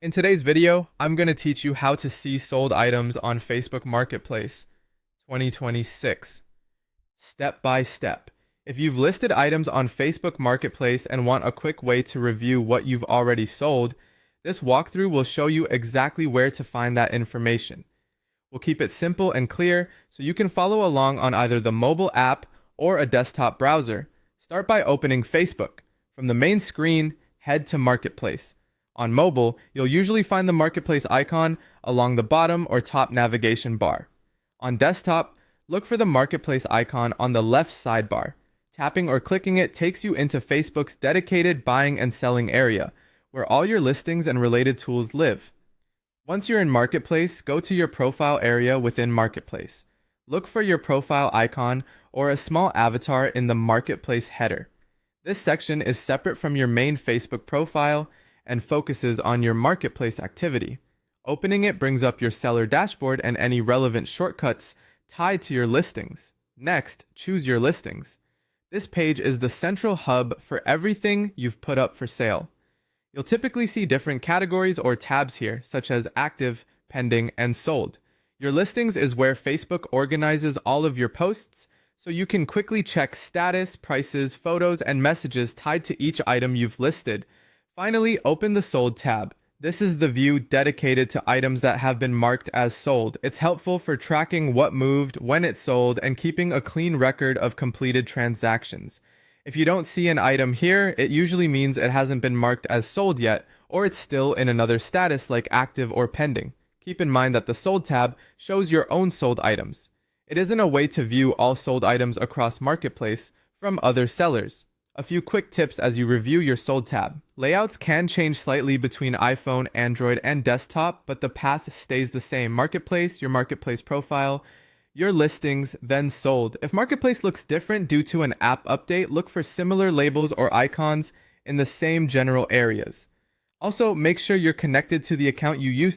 In today's video, I'm going to teach you how to see sold items on Facebook Marketplace 2026, step by step. If you've listed items on Facebook Marketplace and want a quick way to review what you've already sold, this walkthrough will show you exactly where to find that information. We'll keep it simple and clear so you can follow along on either the mobile app or a desktop browser. Start by opening Facebook. From the main screen, head to Marketplace. On mobile, you'll usually find the Marketplace icon along the bottom or top navigation bar. On desktop, look for the Marketplace icon on the left sidebar. Tapping or clicking it takes you into Facebook's dedicated buying and selling area, where all your listings and related tools live. Once you're in Marketplace, go to your profile area within Marketplace. Look for your profile icon or a small avatar in the Marketplace header. This section is separate from your main Facebook profile and focuses on your Marketplace activity. Opening it brings up your seller dashboard and any relevant shortcuts tied to your listings. Next, choose your listings. This page is the central hub for everything you've put up for sale. You'll typically see different categories or tabs here, such as active, pending, and sold. Your listings is where Facebook organizes all of your posts, so you can quickly check status, prices, photos, and messages tied to each item you've listed. Finally, open the Sold tab. This is the view dedicated to items that have been marked as sold. It's helpful for tracking what moved, when it sold, and keeping a clean record of completed transactions. If you don't see an item here, it usually means it hasn't been marked as sold yet, or it's still in another status like active or pending. Keep in mind that the Sold tab shows your own sold items. It isn't a way to view all sold items across Marketplace from other sellers. A few quick tips as you review your Sold tab. Layouts can change slightly between iPhone, Android, and desktop, but the path stays the same. Marketplace, your Marketplace profile, your listings, then sold. If Marketplace looks different due to an app update, look for similar labels or icons in the same general areas. Also, make sure you're connected to the account you used